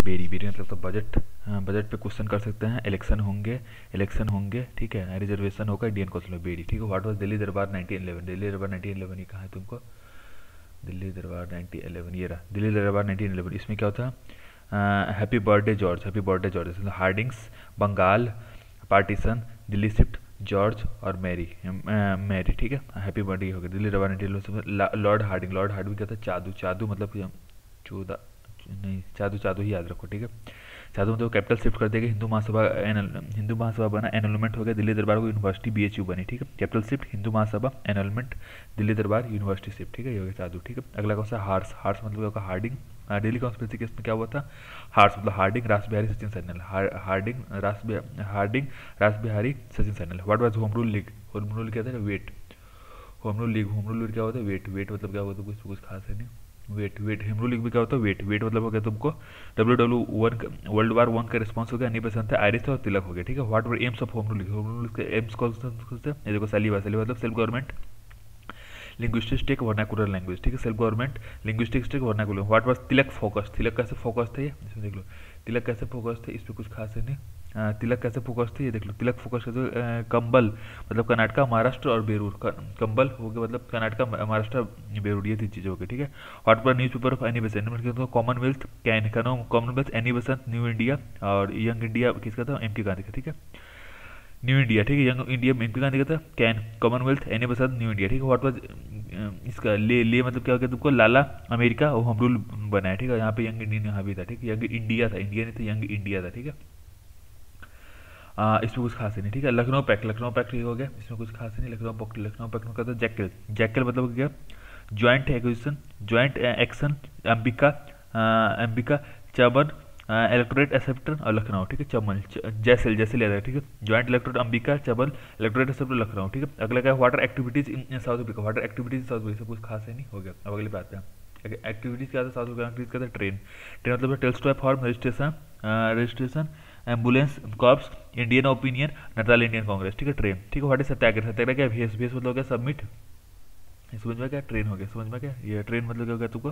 Berry berry मतलब तो budget, budget पे क्वेश्चन कर सकते हैं। इलेक्शन होंगे ठीक है, रिजर्वेशन होगा, इंडियन काउंसिल ऑफ बेरी ठीक है। व्हाट वाज दिल्ली दरबार 1911, दिल्ली दरबार 1911 ये कहाँ है तुमको, दिल्ली दरबार 1911 ये रहा दिल्ली दरबार 1911। इसमें क्या होता है, happy birthday George, happy birthday George, Hardings, Bengal partition, Delhi shift, George और मैरी, मैरी ठीक है। हैप्पी बर्थडे हो गया दिल्ली दरबार 1911। लॉर्ड हार्डिंग, लॉर्ड हार्डिंग क्या था, चादू, चादू मतलब चौदह नहीं, चादू चादू ही याद रखो ठीक है। चादू मतलब कैपिटल शिफ्ट कर देगा, हिंदू महासभा बना, एनरोलमेंट हो गया, दिल्ली दरबार को यूनिवर्सिटी बीएचयू बनी ठीक है। Capital shift, Hindu Mahasabha, enrolment, Delhi दरबार यूनिवर्सिटी शिफ्ट ठीक है, ये हो गया चादू ठीक है। अगला कौन सा, हार्स, हार्स मतलब क्या होगा, हार्डिंग, दिल्ली कॉन्स्पिरेसी केस में क्या हुआ था, हार्स मतलब Hardinge, Rash Behari Sachin Sanyal, Harding Rash Behari Sachin Sanyal. What was home rule league, home rule क्या था, wait, home rule league, home rule क्या होता है, वेट, वेट मतलब क्या होता है, कुछ खास है नहीं, wait, wait home rule league में क्या होता है, वेट, वेट मतलब हो गया तुमको WW1 वर्ल्ड वार 1 का रिस्पॉन्स हो गया, नहीं पसंद थे, आयरिश और तिलक हो गया ठीक है। What were aims of home rule league, home rule league के एम्स कौन से, ये देखो सलीबा, सलीबा मतलब self government, linguistic state, vernacular language ठीक है, self government, linguistic state, vernacular. What was Tilak focus, Tilak कैसे फोकस थे, इसमें देख लो तिलक कैसे फोकस थे, इस पर कुछ खास है नहीं। तिलक कैसे फोकस थे, ये देख लो तिलक फोकस कैसे, कंबल मतलब कर्नाटका, महाराष्ट्र और बेरूर, कंबल हो गया मतलब कर्नाटका, महाराष्ट्र, बेरूर, ये 3 चीज़ें हो गई ठीक है। व्हाट पर news paper of Annie Besant, Commonwealth can का नाम, Commonwealth Annie Besant, new India और यंग इंडिया किसका था, एम के गांधी का ठीक है। न्यू इंडिया ठीक है, यंग इंडिया एम के गांधी का था, can, Commonwealth Annie Besant, new India ठीक है। व्हाट वाज इसका ले मतलब क्या हो गया तुमको, लाला अमेरिका और होम रूल बना है ठीक है। यहाँ पे यंग इंडियन यहाँ भी था ठीक है, यंग इंडिया था, इंडिया नहीं था, यंग इंडिया था ठीक है। इसमें कुछ खास नहीं ठीक है। लखनऊ पैक्ट, लखनऊ पैक्ट हो गया, इसमें कुछ खास नहीं। लखनऊ पैक्ट में कहता है जैकल, जैकल मतलब क्या, joint acquisition, joint action, Ambika, Ambika, Chaman, electorate acceptor और लखनऊ ठीक है, चमन, जैसल, जैसल याद है ठीक है, joint electorate Ambika, Chaman, electorate acceptor Lucknow ठीक है। अगला क्या है, water activities in south Africa, water activities in south Africa, कुछ खास है नहीं, हो गया। अब अगले पे आते हैं, एक्टिविटीज क्या था साउथ अफ्रीका, एक्टिविटीज क्या था, ट्रेन, ट्रेन मतलब tells to form, registration, registration, ambulance corps, Indian opinion, Natal Indian Congress ठीक है, ट्रेन ठीक है। व्हाट इज सत्याग्रह, सत्याग्रह क्या, भेस, भेस मतलब क्या, सबमिट, समझ में क्या, ट्रेन हो गया, समझ में क्या, ये ट्रेन मतलब क्या हो गया तुमको,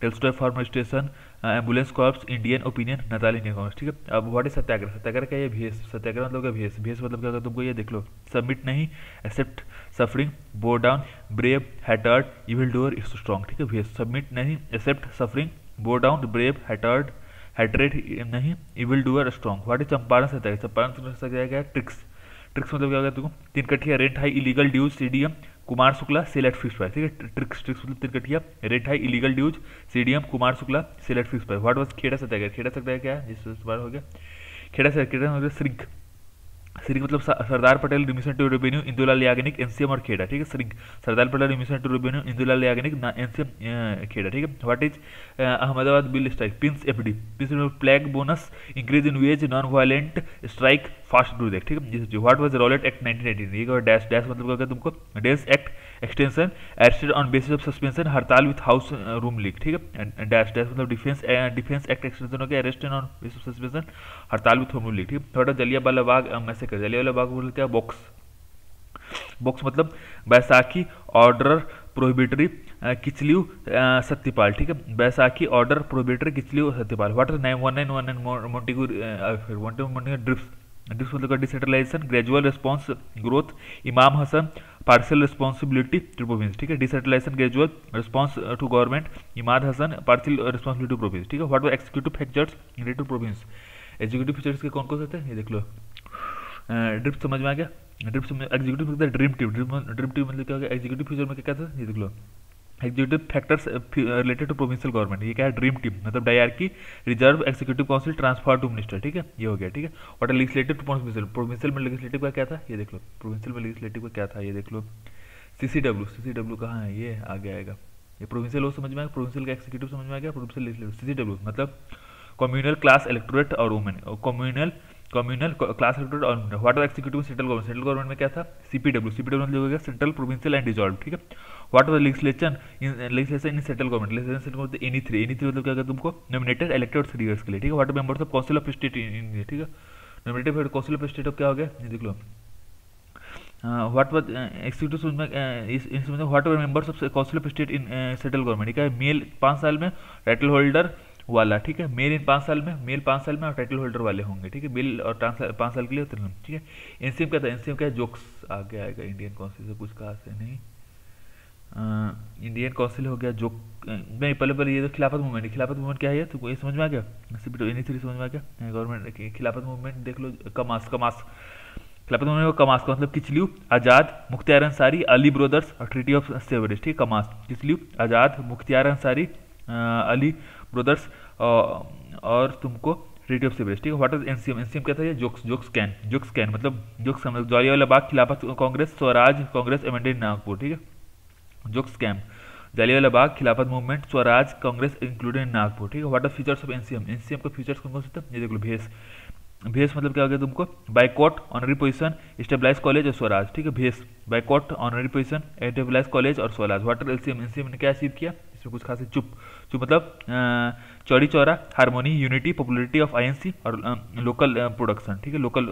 Tolstoy farm station, ambulance corps, Indian opinion, Natal Indian Congress ठीक है। अब व्हाट इज सत्याग्रह, सत्याग्रह क्या, ये भेस, सत्याग्रह मतलब क्या, भेस, भेस मतलब क्या होगा तुमको, ये देख लो, सबमिट नहीं, accept suffering, bow down, brave, hatred, evil doer, it's strong ठीक है। भेस, सबमिट नहीं, accept suffering, bow down, brave, hatred, hatred नहीं, evil doer, strong. What is Champaran Satyagraha, Champaran Satyagraha क्या है, ट्रिक्स, ट्रिक्स मतलब क्या होगा तुमको, 3 kathia, rent high, illegal dues, CDM, Kumar Shukla, sell at fix price ठीक है। ट्रिक्स, ट्रिक्स मतलब 3 kathia, rate high, illegal dues, CDM, Kumar Shukla, sell at fix price. What was Kheda Satyagraha, Kheda Satyagraha क्या है, जिस बार हो गया खेड़ा सत्याग्रह मतलब श्रिंक, श्रिंक मतलब Sardar Patel remission to revenue, Indulal Yagnik, NCM और खेड़ा ठीक है। Shrink, Sardar Patel remission to revenue, Indulal Yagnik, NCM, Kheda ठीक है। What is Ahmedabad mill strike, pins FD, pins plague bonus, increase in wages, non violent strike, fast brew act ठीक है। व्हाट वाज रॉलेट एक्ट 1918, ये dash, dash मतलब क्या होगा तुमको, डेज act extension, arrested on basis of suspension, हड़ताल with home rule league ठीक है। डैश, डैश मतलब डिफेंस, डिफेंस एक्ट एक्सटेंशन हो गया, arrested on basis of suspension, हड़ताल विथ होम रूल लीक ठीक है। थोड़ा जलियांवाला बाग मैसेकर, जलियांवाला बाग बोलते क्या, बॉक्स, बॉक्स मतलब बैसाखी ऑर्डर प्रोहिबिटरी, किचलियू, सत्यपाल ठीक है। Baisakhi order prohibitory, Kitchlew, Satyapal. What is 1919 Montagu drift, drift मतलब decentralisation, gradual response growth, Imam Hasan, partial responsibility to province ठीक है। Decentralisation, gradual response to government, Imad Hasan, partial responsibility to province ठीक है। What were executive features related to province, executive features के कौन कौन से थे, ये देख लो। ड्रिफ्ट समझ में आ गया, ड्रिफ्ट में एग्जीक्यूटिव मतलब ड्रीम टीम, ड्रीम टीम मतलब क्या हो गया, एग्जीक्यूटिव फीचर में क्या था, ये देख लो। Executive factors related to provincial government, ये क्या है, ड्रीम टीम मतलब dyarchy, reserve, executive council, transfer to minister ठीक है, ये हो गया ठीक है। What are legislative to provincial, provincial में लेजिस्लेटिव का क्या था, ये देख लो, प्रोविंशियल में लेजिस्लेटिव का क्या था, ये देख लो। सीसीडब्ल्यू, सीसीडब्ल्यू कहाँ है, ये आगे आएगा, ये प्रोविंशियल हो समझ में आएगा, प्रोविंशियल का एक्जीक्यूटिव समझ में आ गया, प्रोविंशियल लेजिस्लेटिव। सीसीडब्ल्यू मतलब कम्युनल क्लास इलेक्टोरेट और women, communal, communal class electorate और women. What are executive central government, central government में क्या था, सीपीडब्ल्यू, सीपीडब्ल्यू मतलब हो गया सेंट्रल, प्रोविंशियल एंड डिसॉल्व ठीक है। What was legislation in central government, legislation central government any three, any three मतलब क्या होगा तुमको, नॉमिनेटेड इलेक्टेड 3 इयर्स के लिए ठीक है। What are members of council of state in India ठीक है, nominated council of state of क्या हो गया, ये देख लो। व्हाट वाज एक्जीक्यूटिव में what are members of council of state in central government, क्या है, मेल 5 साल में, टाइटल होल्डर वाला, ठीक है। मेल इन 5 साल में, मेल 5 साल में और टाइटल होल्डर वाले होंगे, ठीक है। बिल और 5 साल के लिए उतने, ठीक है। एनसीएम क्या था, एनसीएम क्या है, जोक्स आगे आएगा। इंडियन काउंसिल से कुछ खास है नहीं। इंडियन काउंसिल हो गया जो, नहीं पहले पहले ये तो खिलाफत मूवमेंट, खिलाफत मूवमेंट क्या है तो ये समझ में आ गया, इनिशियली समझ में आ गया। गवर्नमेंट खिलाफत मूवमेंट देख लो, कमास कमास खिलाफत मूवमेंट को कमास का मतलब किचलू, आज़ाद, मुख्तियार अंसारी, अली ब्रदर्स और ट्रीटी ऑफ सेवरेज, ठीक है। कमास किचलू, आज़ाद, मुख्तियार अंसारी, अली ब्रदर्स और तुमको ट्रीटी ऑफ सेवरेज, ठीक है। व्हाट इज एनसीएम, एनसीएम क्या था ये, jokes jokes can, jokes can मतलब जोक्स मतलब Jallianwala Bagh, Khilafat Congress, Swaraj Congress, amended Nagpur, ठीक है। Jokes camp, Jallianwala Bagh, Khilafat movement, Swaraj Congress included in Nagpur, ठीक है। What are features of NCM, NCM का फीचर्स कौन कौन से थे, ये देख लो। भेस, भेस मतलब क्या हो गया तुमको, boycott, honorary position, stabilize college और स्वराज, ठीक है। भेस, boycott, honorary position, stabilize college और Swaraj. What are LCM, NCM ने क्या अचीव किया, इसमें कुछ खास है। चुप, चुप मतलब चौड़ी Chaura, harmony, unity, popularity of INC और लोकल प्रोडक्शन, ठीक है। लोकल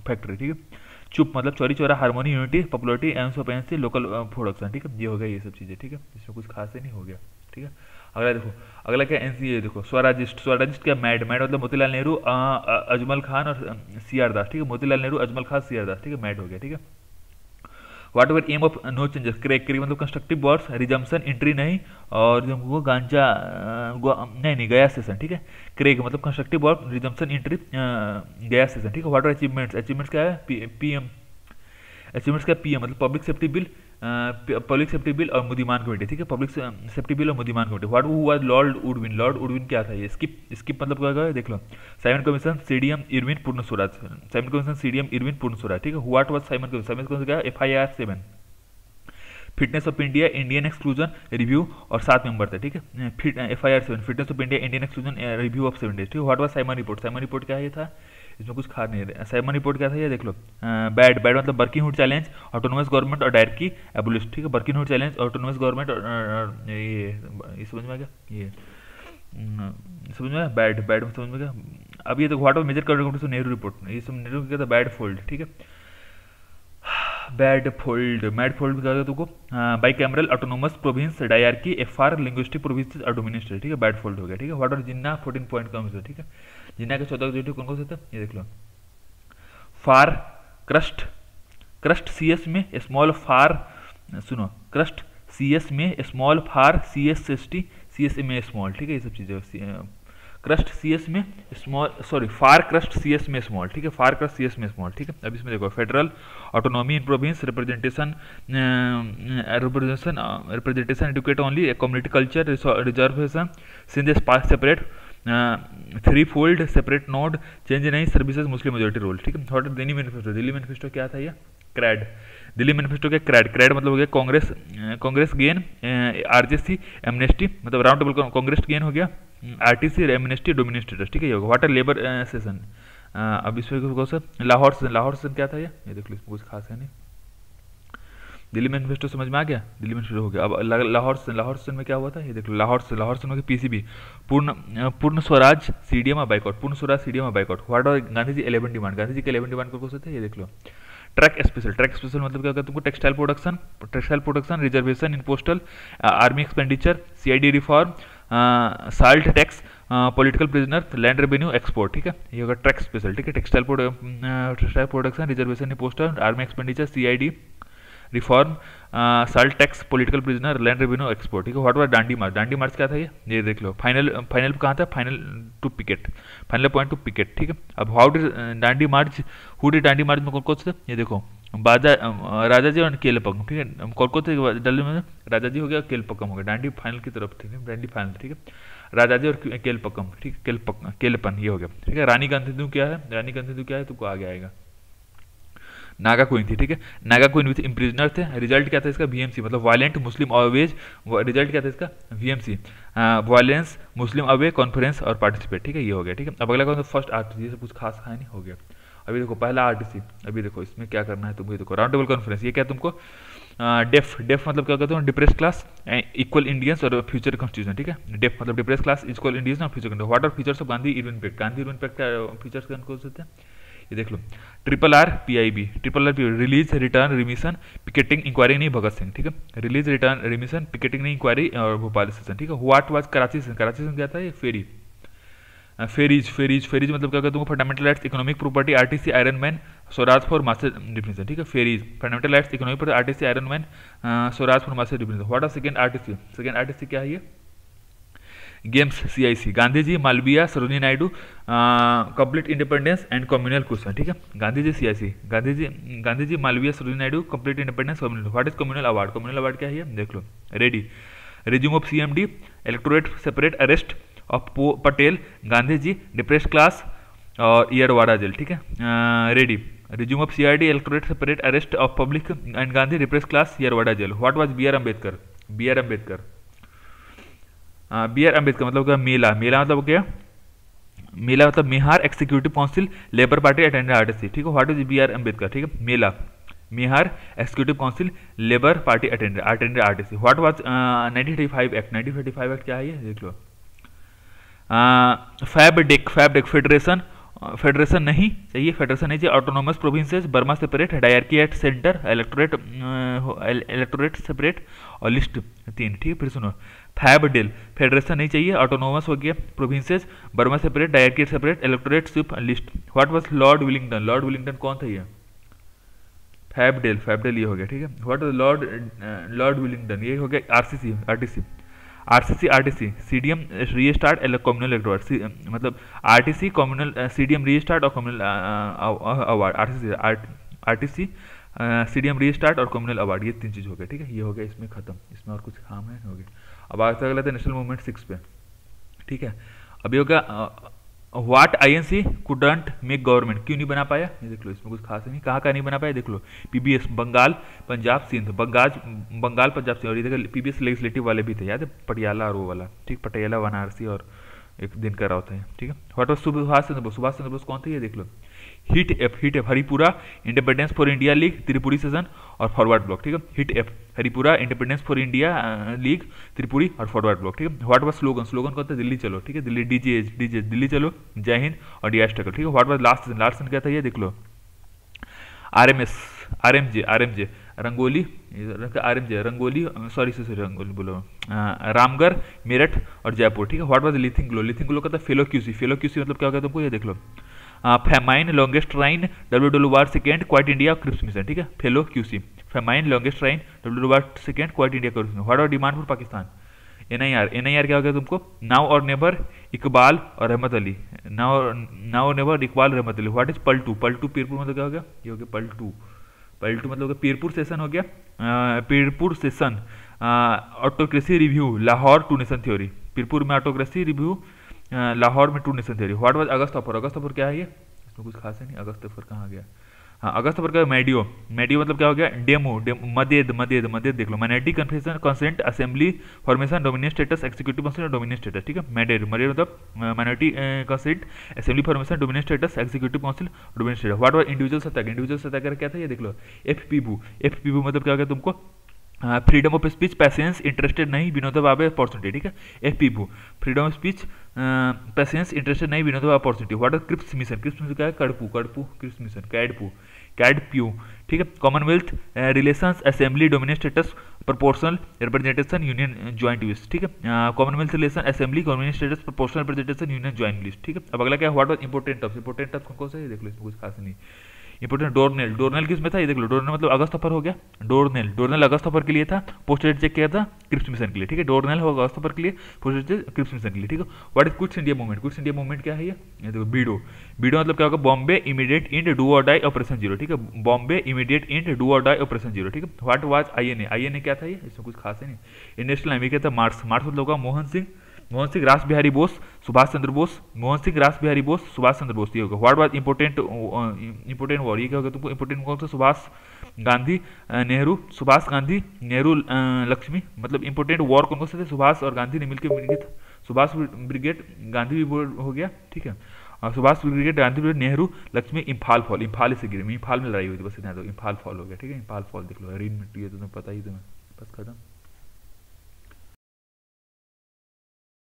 फैक्ट्री, ठीक है। चुप मतलब Chauri Chaura, harmony, unity, popularity, AIIMS of NC, local production, ठीक है। ये हो गया, ये सब चीज़ें, ठीक है। इसमें कुछ खास नहीं हो गया, ठीक है। अगला देखो, अगला क्या एनसी, ये देखो स्वराजिस्ट, स्वराजिस्ट क्या, मैड, मैड मतलब मोतीलाल नेहरू, अजमल खान और सीआर दास, ठीक है। मोतीलाल नेहरू, अजमल खान, सीआर दास, ठीक है। मैड हो गया, ठीक है। What were aim of no changes, crack, crack मतलब कंस्ट्रक्टिव वॉर्स, रिजम्पशन एंट्री नहीं, और जो गांजा नहीं गया सेशन, ठीक है। क्रेक मतलब constructive works, resumption entry, Gaya session, ठीक है। वाट आर अचीवमेंट्स, अचीवमेंट्स क्या है, पीएम, अचीवमेंट्स का पीएम मतलब public safety bill, public safety bill और मुदीमान कमेटी, ठीक है। पब्लिक सेफ्टी बिल और Muddiman committee. What who was Lord Irwin, Lord Irwin क्या था ये, स्किप, स्किप मतलब क्या है देख लो। Simon commission, CDM Irwin Purna Swaraj, Simon commission, CDM Irwin Purna Swaraj, ठीक है। What was Simon commission, Simon commission क्या है, FIR 7, fitness of India, Indian exclusion review और 7 मेंबर थे, ठीक है। FIR 7, fitness of India, Indian exclusion review of 7 days, ठीक है। What was Simon report, Simon report क्या है, ये था, इसमें कुछ खास नहीं है। साइमन रिपोर्ट क्या था ये देख लो। बैड, बैड मतलब बर्किंगहुड चैलेंज, ऑटोनोमस गवर्नमेंट और डायरेक्ट की एबुलिश, ठीक है। बर्किंगहुड चैलेंज, ऑटोनोमस गवर्नमेंट और ये समझ में आ गया, ये समझ में आया। बैड, बैड में समझ में गया। अब ये तो what of major contribution Nehru report, ये सब नेहरू क्या था, बैड फोल्ड, ठीक है। बैड फोल्ड, मैड फोल्ड क्या तुमको, by cameral autonomous province dyarchy, FR linguistic provinces और डोमिनेस्टर, ठीक है। बैड फोल्ड हो गया, ठीक है। व्हाट आर जिन्ना 14 पॉइंट कम है, ठीक है। जिन्ना के 14 ऑब्जेक्टिव कौन कौन से थे ये देख लो। फार, क्रस्ट, क्रस्ट CS में स्मॉल फार, सुनो, क्रस्ट CS में स्मॉल, फार CSST, CS में स्मॉल, ठीक है। ये सब चीज़ें, क्रस्ट CS में small, sorry far crust CS में स्मॉल, ठीक है। फार क्रस्ट CS में स्मॉल, ठीक है। अब इसमें देखो, federal autonomy in province, representation, representation educate only, community culture, reservation, Sindh park separate, 3 fold separate node, change नहीं, सर्विसेज, मुस्लिम मेजोरिटी रोल, ठीक है। Thought Delhi manifesto, Delhi manifesto क्या था ये, क्रैड, दिल्ली मैनिफेस्टो क्या, क्रैड, क्रैड मतलब हो गया Congress, Congress gain, RJC amnesty मतलब राउंड टेबल कांग्रेस गेन हो गया, RTC एमनेस्टी डोमिनेस्टेटस, ठीक है। ये होगा। वाटर लेबर सेशन, अब इसमें कौन सा, लाहौर सेशन, लाहौर सेशन क्या था ये देख लो, इसमें कुछ खास है नहीं। दिल्ली मैनिफेस्टो समझ में आ गया, दिल्ली मैनिफेस्टो हो गया। अब लाहौर सेशन में क्या हुआ था ये देख लो। लाहौर सेशन में PCB, पूर्ण स्वराज, CDM और बाइकआउट, पूर्ण स्वराज, CDM और boycott. What are Gandhi ji 11 demand, Gandhi ji के 11 डिमांड कौन से थे ये देख लो। ट्रैक स्पेशल, ट्रैक स्पेशल मतलब क्या होता है तुमको, textile production, reservation in postal, army expenditure, CID reform, salt tax, political prisoner, land revenue, export, ठीक है। ये होगा ट्रैक स्पेशल, ठीक है। Textile production, reservation in postal, army expenditure, CID reform, salt tax, political prisoner, land revenue, export, ठीक है। What was डांडी मार्च, डांडी मार्च क्या था ये देख लो। फाइनल कहाँ था, final to picket, final point to picket, ठीक है। अब how did Dandi march, who did Dandi march में कौन कौन से थे ये देखो, राजा जी और केलपक्कम, ठीक है। कौन कौन थे दिल्ली में, राजा जी हो गया, केलपक्कम हो गया। डांडी फाइनल की तरफ थे, डांडी फाइनल, ठीक है। राजा जी और केलपक्कम, ठीक है। केलपन ये हो गया, ठीक है। रानी गांधी क्या है, रानी गांधी क्या है तुमको आगे आएगा। नागा क्वीन थी, ठीक है। नागा क्वीन विथ इम्प्रिजनर थे। रिजल्ट क्या था इसका, VMC मतलब वायलेंट मुस्लिम अवेज, रिजल्ट क्या था इसका, VMC वायलेंस मुस्लिम अवे कॉन्फ्रेंस और पार्टिसिपेट, ठीक है। ये हो गया, ठीक है। अब अगला कौन सा, फर्स्ट RTC, ये सब कुछ खास है नहीं, हो गया। अभी देखो पहला RTC, अभी देखो इसमें क्या करना है तुमको, ये देखो राउंड टेबल कॉन्फ्रेंस, ये क्या तुमको, डेफ मतलब क्या कहते हैं, डिप्रेस क्लास, इक्वल इंडियंस और फ्यूचर कॉन्स्टिट्यूशन, ठीक है। डेफ मतलब डिप्रेस क्लास, इक्वल इंडियंस और future, what are features of Gandhi Irwin pact, Gandhi Irwin pact का फीचर्स कौन से थे, ये देख लो, triple R PIB, triple R release return remission picketing inquiry नहीं भगत सिंह, ठीक है, रिलीज रिटर्न रिमिशन पिकेटिंग नहीं इंक्वायरी और भोपाल सेशन, ठीक है। What was Karachi session, Karachi session क्या था, ये फेरी, फेरीज मतलब क्या कहते हैं, fundamental rights economic property RTC iron man Swaraj for master definition, ठीक है। Ferries fundamental rights economic property RTC iron man Swaraj for master definition. What are second RTC, second RTC क्या है ये, games CIC, Gandhi ji Malviya Sarojini Naidu complete independence and communal question, ठीक है। Gandhi ji CIC, Gandhi ji Malviya Sarojini Naidu complete independence communal. What is communal award, communal award क्या है ये देख लो, ready, resume of CMD, electorate separate arrest of Patel, Gandhi ji depressed class और ईयरवाड़ा जेल, ठीक है। Ready, resume of CRD, electorate separate arrest of public and Gandhi depressed class Yerawada jail. What was BR Ambedkar, BR Ambedkar, BR Ambedkar मतलब क्या, मेला, मेला मतलब क्या, मेला मतलब Bihar executive council labour party attended RTC, ठीक है। व्हाट इज BR अम्बेडकर, ठीक है, मेला, Bihar executive council labour party attended RTC। What was 1935 act, 1935 act क्या है ये देख लो, फैबडेक, फेडरेशन, फेडरेशन नहीं चाहिए, फेडरेशन नहीं चाहिए, autonomous provinces, Burma separate, dyarchy at centre, electorate separate और लिस्ट 3, ठीक है। फिर सुनो, फैबडेल, फेडरेशन नहीं चाहिए, ऑटोनोमस हो गया, provinces, Burma separate, dyarchy separate, electorate सिप list. What was lord Willingdon, lord Willingdon कौन था ये, फैबडेल, फैबडेल ये हो गया, ठीक है। व्हाट वाज लॉर्ड विलिंगटन, ये हो गया RTC CDM restart communal award, मतलब RTC कम्युनल CDM रीस्टार्ट और communal award, RTC CDM restart और कम्युनल अवार्ड, ये 3 चीज हो गया, ठीक है। ये हो गया इसमें खत्म, इसमें और कुछ काम है हो गया। अब आगे अगला था नेशनल मूवमेंट 6 पे, ठीक है। अभी हो गया what INC couldn't make government, क्यों नहीं बना पाया, ये देख लो, इसमें कुछ खास नहीं, कहाँ का नहीं बना पाया देख लो, PBS बंगाल पंजाब सिंध, बंगाल पंजाब सिंध, और ये देखो PBS लेजिस्लेटिव वाले भी थे, याद है, पटियाला और वो वाला, ठीक, पटियाला वाराणसी और एक दिन का राउत है, ठीक है। व्हाट वाज सुभाष चंद्र बोस, सुभाष चंद्र बोस कौन थे ये देख लो, hit F Haripura independence for India league Tripuri session और फॉरवर्ड ब्लॉक, ठीक है। Hit F Haripura independence for India league Tripuri और फॉरवर्ड ब्लॉक, ठीक है। व्हाट वाज स्लोगन, स्लोगन कौन था, दिल्ली चलो, ठीक है, दिल्ली डीजे दिल्ली चलो, जय हिंद और DI स्ट्रगल, ठीक है। व्हाट वाज लास्ट सेशन क्या था ये देख लो, RMJ rangoli, RMJ rangoli, sorry rangoli बोलो, रामगढ़ मेरठ और जयपुर, ठीक है। व्हाट वाज लिथिंग ग्लो का था फेलो QC मतलब क्या होगा तुमको ये देख लो, famine longest reign WWR second quit India Cripps mission, ठीक है, fellow QC, famine longest reign WWR second quit India Cripps mission. What are demand for Pakistan, NIR क्या हो गया तुमको, नाउ और नेवर इकबाल और रहमत अली, नाउ और नेवर इकबाल रहमत अली। व्हाट इज पलटू पीरपुर मतलब क्या हो गया, ये हो गया पलटू मतलब पीरपुर सेशन हो गया, Pirpur session autocracy review Lahore 2 nation theory, Pirpur में ऑटोक्रेसी रिव्यू लाहौर में 2 nation theory. What was August offer क्या है ये, इसमें कुछ खास है नहीं, अगस्त ऑफर कहाँ गया, हाँ अगस्त ऑफर क्या, मेडियो मतलब क्या हो गया, डेमो मदेद देख लो, minority confession consent assembly formation dominion status executive consent और डोमिनियन स्टेटस, ठीक है। मदेद मतलब minority consent assembly formation dominion status executive council dominion status. What was individual Satyagraha क्या था ये देख लो, FPBU मतलब क्या हो गया तुमको, freedom of speech patience interested नहीं विनोद भावे अपॉर्चुनिटी, ठीक है। FPBU freedom of speech patience interested नहीं Vinod Bhave opportunity. What is Cripps mission क्या है, कडपू क्रिप्स मिशन, कैडप्यू, ठीक है। Commonwealth relations assembly dominion status proportional representation union joint list, ठीक है। Commonwealth relation assembly dominion status proportional representation union joint list, ठीक है। अब अगला क्या है, व्हाट वाज इंपोर्टेंट ऑफ कौन सा है देख लो, इसमें कुछ खास नहीं। इंपोर्टेंट डोरनेल किस में था ये देख लो, डोरनेल मतलब अगस्त ऑफर हो गया, डोरनेल अगस्त ऑफर के लिए था, पोस्ट डेट चेक किया था क्रिप्स मिशन के लिए, ठीक है। डोरनेल होगा अगस्त ऑफर के लिए, पोस्ट डेट क्रिप्स मिशन के लिए, ठीक है। What is quits India movement क्या है ये देखो, बीडो मतलब क्या होगा, बॉम्बे इमीडिएट इंड डू और डाई ऑपरेशन जीरो, ठीक है। बॉम्बे इमीडिएट इंड डू और डाई ऑपरेशन जीरो, ठीक है। व्हाट वाज INA क्या था ये, इसमें कुछ खास है नहीं। नेशनल हाईवे क्या था, मार्च मतलब होगा मोहन सिंह रास बिहारी बोस सुभाष चंद्र बोस, ये होगा। व्हाट वाज इंपोर्टेंट वॉर, ये क्या होगा तुमको, इंपोर्टेंट कौन सा, सुभाष गांधी नेहरू लक्ष्मी, मतलब इंपोर्टेंट वॉर कौन से थे, सुभाष और गांधी ने मिलकर सुभाष ब्रिगेड गांधी भी हो गया, ठीक है। सुभाष ब्रिगेड गांधी ब्रिगेड नेहरू लक्ष्मी इम्फाल से गिरे, इम्फाल में लड़ाई हुई थी, बस इतना तो इम्फाल फॉल हो गया, ठीक है। इम्फाल फॉल देख लो, रीन मिट्टी है तुम्हें पता ही, तुम्हें बस खत्म।